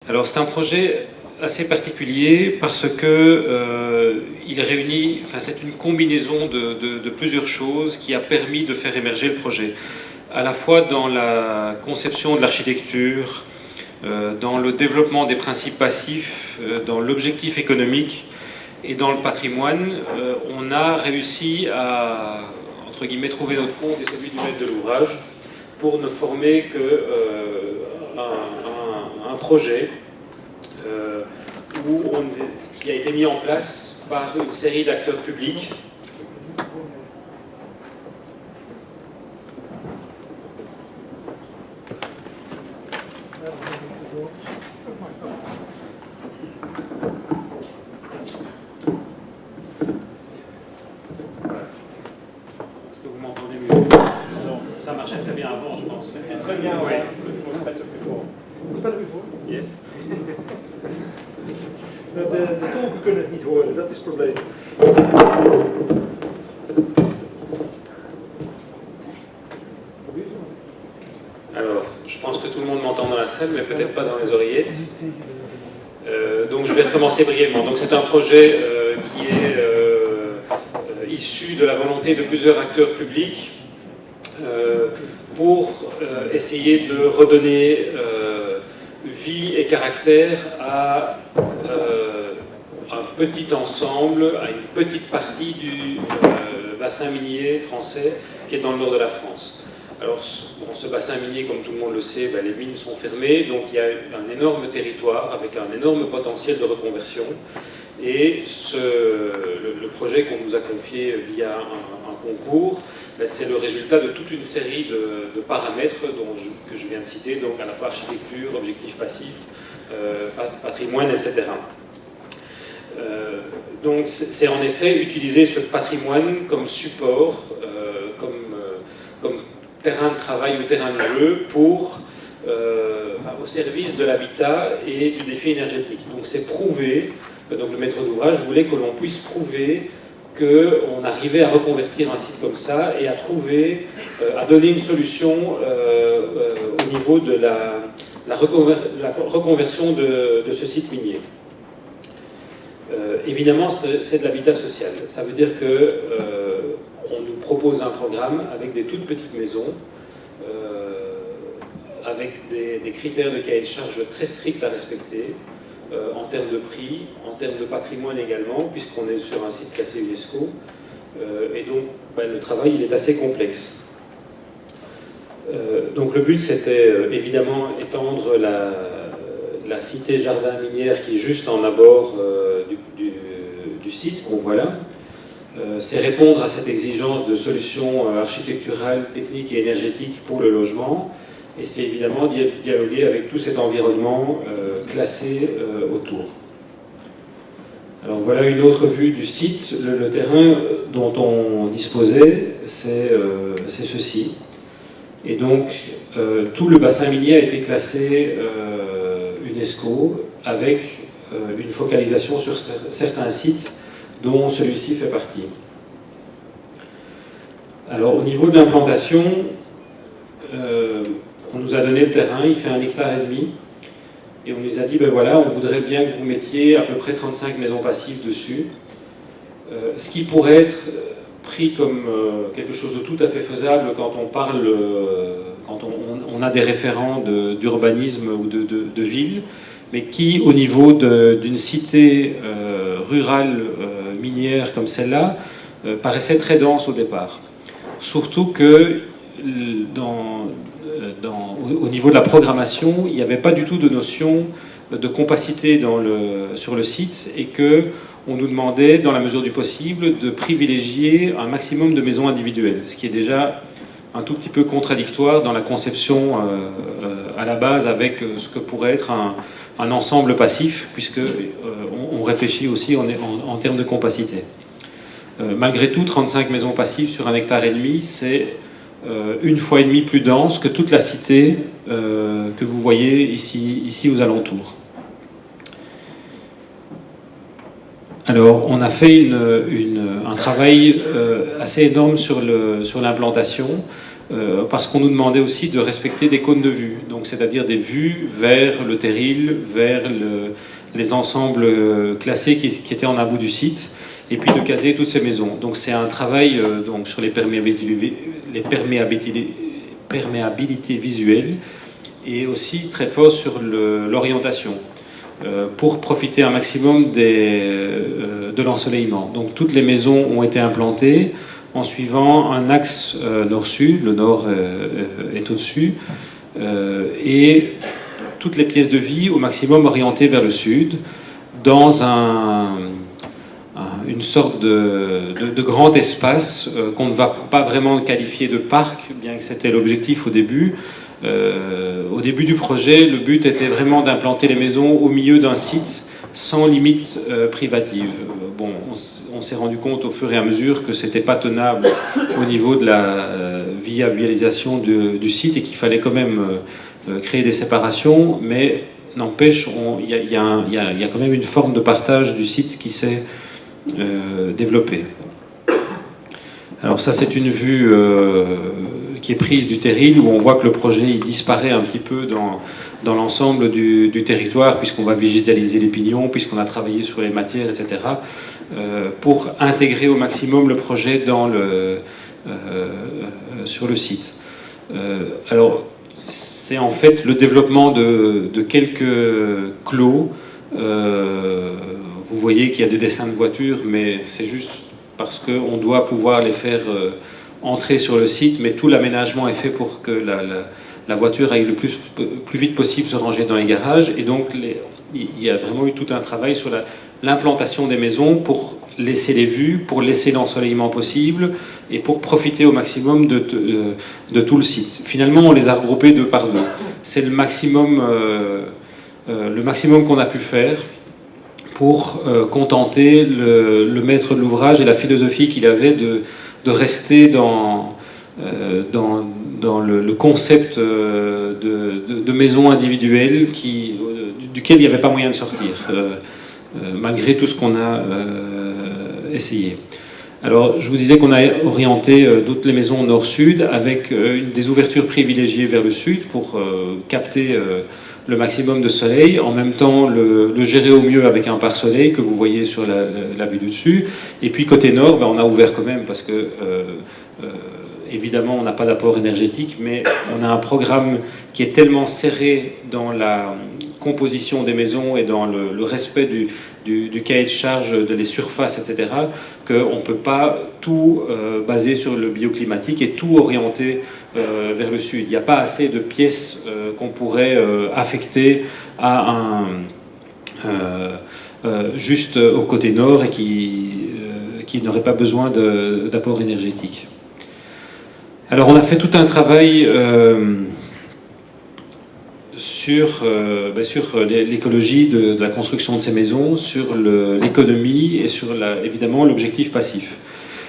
Alors c'est un projet assez particulier parce que il réunit, enfin c'est une combinaison de plusieurs choses qui a permis de faire émerger le projet, à la fois dans la conception de l'architecture, dans le développement des principes passifs, dans l'objectif économique et dans le patrimoine. On a réussi à, entre guillemets, trouver notre compte et celui du maître de l'ouvrage pour ne former que un projet qui a été mis en place par une série d'acteurs publics. Est-ce que vous m'entendez mieux? Non, ça marchait très bien avant, je pense. C'était très bien, oui. Yes. De tolken kunnen het niet horen, dat is het probleem. Alors, je pense que tout le monde m'entend dans la salle, mais peut-être pas dans les oreillettes. Donc je vais recommencer brièvement. Donc c'est un projet qui est issu de la volonté de plusieurs acteurs publics pour essayer de redonner vie et caractère à un petit ensemble, à une petite partie du bassin minier français qui est dans le nord de la France. Alors, bon, ce bassin minier, comme tout le monde le sait, ben, les mines sont fermées, donc il y a un énorme territoire avec un énorme potentiel de reconversion. Et le projet qu'on nous a confié via un concours, ben, c'est le résultat de toute une série de paramètres que je viens de citer, donc à la fois architecture, objectifs passifs, patrimoine, etc. Donc c'est en effet utiliser ce patrimoine comme support, comme terrain de travail ou terrain de jeu au service de l'habitat et du défi énergétique. Donc c'est prouver, donc le maître d'ouvrage voulait que l'on puisse prouver qu'on arrivait à reconvertir un site comme ça et à donner une solution au niveau de la reconversion de ce site minier. Évidemment, c'est de l'habitat social. Ça veut dire qu'on nous propose un programme avec des toutes petites maisons, avec des critères de cahier de charge très stricts à respecter, en termes de prix, en termes de patrimoine également, puisqu'on est sur un site classé UNESCO. Et donc, ben, le travail il est assez complexe. Donc le but, c'était évidemment étendre la cité jardin minière qui est juste en abord du site qu'on voit là. C'est répondre à cette exigence de solutions architecturales, techniques et énergétiques pour le logement. Et c'est évidemment dialoguer avec tout cet environnement classé autour. Alors voilà une autre vue du site. Le terrain dont on disposait, c'est ceci. Et donc tout le bassin minier a été classé UNESCO avec une focalisation sur certains sites dont celui-ci fait partie. Alors au niveau de l'implantation, on nous a donné le terrain, il fait 1,5 hectare, et on nous a dit, ben voilà, on voudrait bien que vous mettiez à peu près 35 maisons passives dessus, ce qui pourrait être pris comme quelque chose de tout à fait faisable quand on parle, quand on a des référents d'urbanisme ou de ville, mais qui, au niveau d'une cité rurale minière comme celle-là, paraissait très dense au départ. Surtout que au niveau de la programmation, il n'y avait pas du tout de notion de compacité sur le site et qu'on nous demandait, dans la mesure du possible, de privilégier un maximum de maisons individuelles, ce qui est déjà un tout petit peu contradictoire dans la conception à la base avec ce que pourrait être un ensemble passif, puisqu'on réfléchit aussi en termes de compacité. Malgré tout, 35 maisons passives sur 1,5 hectare, c'est 1,5 fois plus dense que toute la cité que vous voyez ici aux alentours. Alors, on a fait un travail assez énorme sur l'implantation, parce qu'on nous demandait aussi de respecter des cônes de vue, donc c'est-à-dire des vues vers le terril, vers les ensembles classés qui étaient en un bout du site, et puis de caser toutes ces maisons. Donc c'est un travail donc sur les perméabilités visuelles, et aussi très fort sur l'orientation, pour profiter un maximum de l'ensoleillement. Donc toutes les maisons ont été implantées en suivant un axe nord-sud, le nord est au-dessus, et toutes les pièces de vie au maximum orientées vers le sud, dans une sorte de grand espace qu'on ne va pas vraiment qualifier de parc, bien que c'était l'objectif au début. Au début du projet, le but était vraiment d'implanter les maisons au milieu d'un site sans limite privative. Bon, on s'est rendu compte au fur et à mesure que c'était pas tenable au niveau de la viabilisation du site et qu'il fallait quand même créer des séparations, mais n'empêche, il y a quand même une forme de partage du site qui s'est développée. Alors ça, c'est une vue qui est prise du terril, où on voit que le projet il disparaît un petit peu dans l'ensemble du territoire, puisqu'on va végétaliser les pignons, puisqu'on a travaillé sur les matières, etc., pour intégrer au maximum le projet sur le site. Alors, c'est en fait le développement de quelques clos. Vous voyez qu'il y a des dessins de voitures, mais c'est juste parce qu'on doit pouvoir les faire entrer sur le site, mais tout l'aménagement est fait pour que la voiture aille le plus vite possible se ranger dans les garages. Et donc, il y a vraiment eu tout un travail sur l'implantation des maisons pour laisser les vues, pour laisser l'ensoleillement possible et pour profiter au maximum de tout le site. Finalement, on les a regroupés deux par deux. C'est le maximum qu'on a pu faire pour contenter le maître de l'ouvrage et la philosophie qu'il avait de rester dans le concept de maison individuelle duquel il n'y avait pas moyen de sortir, malgré tout ce qu'on a essayé. Alors, je vous disais qu'on a orienté toutes les maisons nord-sud avec des ouvertures privilégiées vers le sud pour capter le maximum de soleil, en même temps le gérer au mieux avec un pare-soleil que vous voyez sur la vue du dessus. Et puis côté nord, ben, on a ouvert quand même parce que évidemment on n'a pas d'apport énergétique, mais on a un programme qui est tellement serré dans la composition des maisons et dans le respect du cahier de charge des surfaces, etc., qu'on ne peut pas tout baser sur le bioclimatique et tout orienter vers le sud. Il n'y a pas assez de pièces qu'on pourrait affecter à juste au côté nord et qui n'aurait pas besoin d'apport énergétique. Alors on a fait tout un travail sur l'écologie de la construction de ces maisons, sur l'économie et sur évidemment l'objectif passif.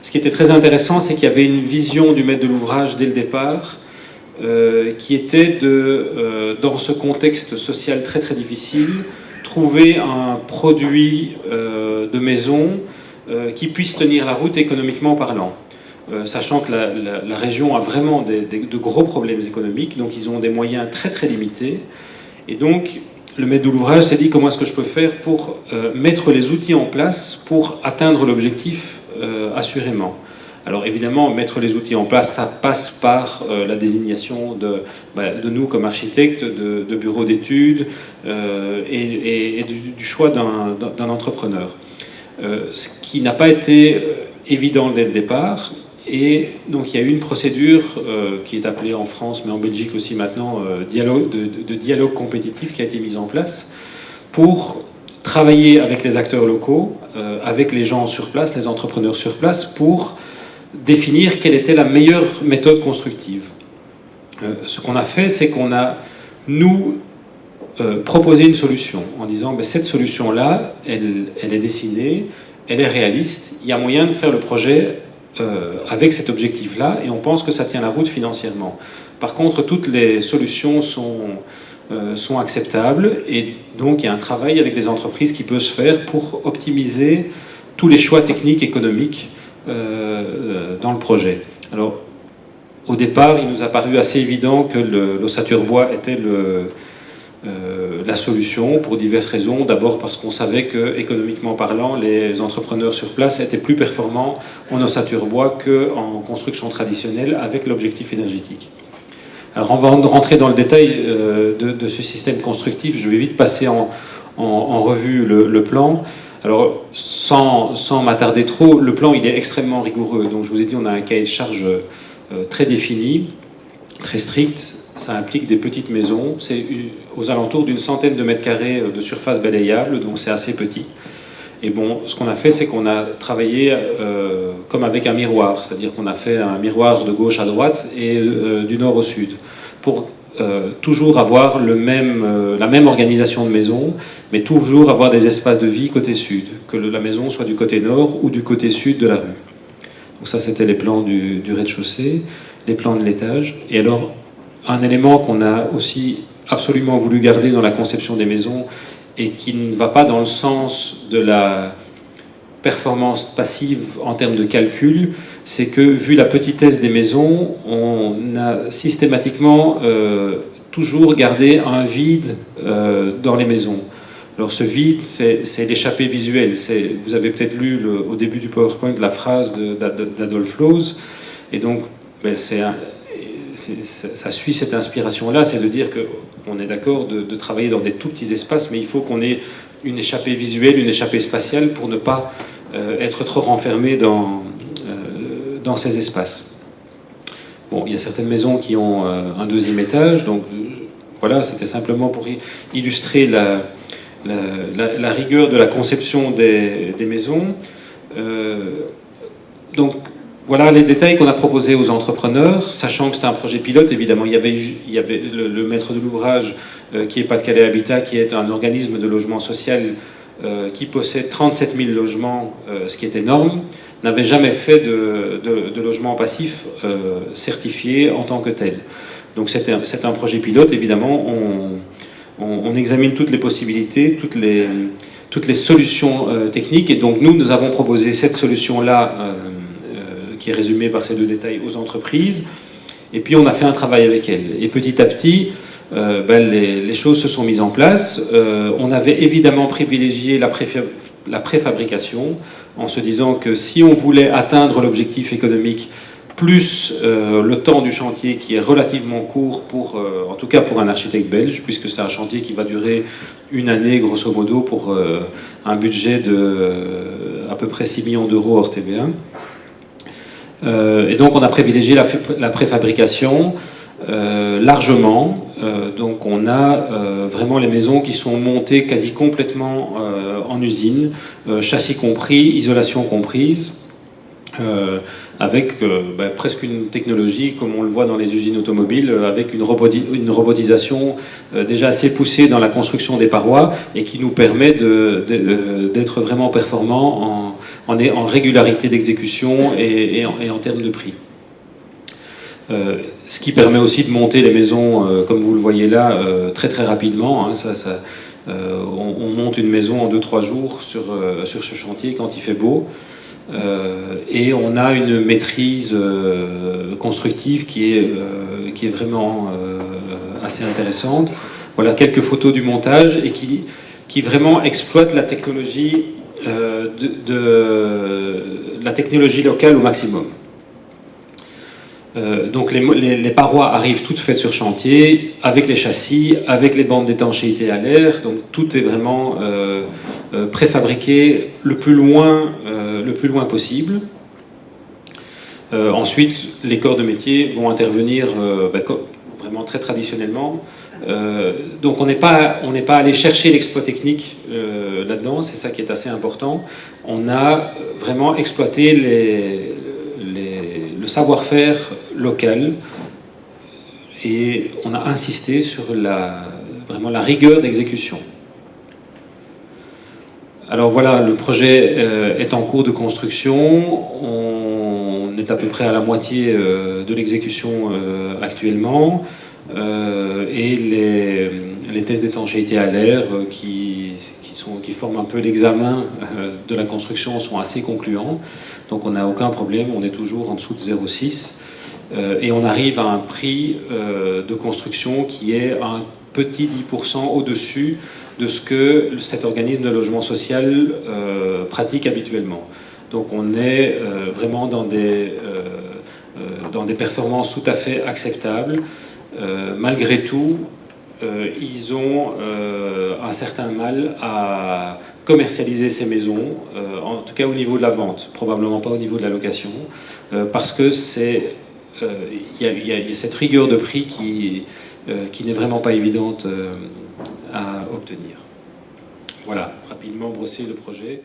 Ce qui était très intéressant, c'est qu'il y avait une vision du maître de l'ouvrage dès le départ, qui était dans ce contexte social très très difficile, trouver un produit de maison qui puisse tenir la route économiquement parlant. Sachant que la région a vraiment de gros problèmes économiques, donc ils ont des moyens très très limités. Et donc, le maître de l'ouvrage s'est dit comment est-ce que je peux faire pour mettre les outils en place pour atteindre l'objectif assurément. Alors évidemment, mettre les outils en place, ça passe par la désignation de nous comme architectes, de bureaux d'études et du choix d'un entrepreneur. Ce qui n'a pas été évident dès le départ. Et donc il y a eu une procédure qui est appelée en France, mais en Belgique aussi maintenant, de dialogue compétitif qui a été mise en place pour travailler avec les acteurs locaux, avec les gens sur place, les entrepreneurs sur place, pour définir quelle était la meilleure méthode constructive. Ce qu'on a fait, c'est qu'on a, nous, proposé une solution en disant ben, cette solution-là, elle est dessinée, elle est réaliste, il y a moyen de faire le projet avec cet objectif-là, et on pense que ça tient la route financièrement. Par contre, toutes les solutions sont acceptables, et donc il y a un travail avec les entreprises qui peut se faire pour optimiser tous les choix techniques, économiques dans le projet. Alors, au départ, il nous a paru assez évident que l'ossature bois était la solution pour diverses raisons. D'abord parce qu'on savait que, économiquement parlant, les entrepreneurs sur place étaient plus performants en ossature bois qu'en construction traditionnelle avec l'objectif énergétique. Alors on va rentrer dans le détail de ce système constructif. Je vais vite passer en revue le plan. Alors sans m'attarder trop, le plan il est extrêmement rigoureux. Donc je vous ai dit, on a un cahier de charge très défini, très strict. Ça implique des petites maisons. C'est aux alentours d'une centaine de mètres carrés de surface balayable, donc c'est assez petit. Et bon, ce qu'on a fait, c'est qu'on a travaillé comme avec un miroir, c'est-à-dire qu'on a fait un miroir de gauche à droite et du nord au sud, pour toujours avoir la même organisation de maison, mais toujours avoir des espaces de vie côté sud, que la maison soit du côté nord ou du côté sud de la rue. Donc ça, c'était les plans du rez-de-chaussée, les plans de l'étage. Et alors, un élément qu'on a aussi absolument voulu garder dans la conception des maisons, et qui ne va pas dans le sens de la performance passive en termes de calcul, c'est que, vu la petitesse des maisons, on a systématiquement toujours gardé un vide dans les maisons. Alors ce vide, c'est l'échappée visuelle. Vous avez peut-être lu au début du PowerPoint la phrase d'Adolf Loos, et donc ça suit cette inspiration-là, c'est de dire qu'on est d'accord de travailler dans des tout petits espaces, mais il faut qu'on ait une échappée visuelle, une échappée spatiale pour ne pas être trop renfermé dans ces espaces. Bon, il y a certaines maisons qui ont un deuxième étage, donc voilà, c'était simplement pour illustrer la rigueur de la conception des maisons. Donc, voilà les détails qu'on a proposés aux entrepreneurs, sachant que c'était un projet pilote, évidemment. Il y avait le maître de l'ouvrage qui est Pas-de-Calais Habitat, qui est un organisme de logement social qui possède 37 000 logements, ce qui est énorme, n'avait jamais fait de logement passif certifié en tant que tel. Donc c'est un projet pilote, évidemment. On examine toutes les possibilités, toutes les solutions techniques, et donc nous avons proposé cette solution-là qui est résumée par ces deux détails aux entreprises, et puis on a fait un travail avec elles. Et petit à petit, les choses se sont mises en place. On avait évidemment privilégié la préfabrication, en se disant que si on voulait atteindre l'objectif économique, plus le temps du chantier qui est relativement court, en tout cas pour un architecte belge, puisque c'est un chantier qui va durer une année grosso modo pour un budget de à peu près 6 millions d'euros hors TVA. Et donc on a privilégié la préfabrication largement. Donc on a vraiment les maisons qui sont montées quasi complètement en usine, châssis compris, isolation comprise, avec presque une technologie comme on le voit dans les usines automobiles, avec une robotisation déjà assez poussée dans la construction des parois, et qui nous permet d'être vraiment performants en régularité d'exécution et en termes de prix. Ce qui permet aussi de monter les maisons, comme vous le voyez là, très très rapidement. Hein. On monte une maison en 2-3 jours sur ce chantier quand il fait beau. Et on a une maîtrise constructive qui est vraiment assez intéressante. Voilà quelques photos du montage, et qui vraiment exploite la technologie, la technologie locale au maximum. Donc les parois arrivent toutes faites sur chantier, avec les châssis, avec les bandes d'étanchéité à l'air, donc tout est vraiment préfabriqué le plus loin possible. Ensuite, les corps de métier vont intervenir vraiment très traditionnellement. Donc on n'est pas allé chercher l'exploit technique là-dedans, c'est ça qui est assez important. On a vraiment exploité le savoir-faire local, et on a insisté sur vraiment la rigueur d'exécution. Alors voilà, le projet est en cours de construction. On est à peu près à la moitié de l'exécution actuellement, et les tests d'étanchéité à l'air qui qui forment un peu l'examen de la construction sont assez concluants. Donc on n'a aucun problème, on est toujours en dessous de 0,6. Et on arrive à un prix de construction qui est un petit 10% au-dessus de ce que cet organisme de logement social pratique habituellement. Donc on est vraiment dans des performances tout à fait acceptables. Malgré tout, ils ont un certain mal à commercialiser ces maisons, en tout cas au niveau de la vente, probablement pas au niveau de la location, parce que il y a cette rigueur de prix qui n'est vraiment pas évidente à obtenir. Voilà, rapidement brosser le projet.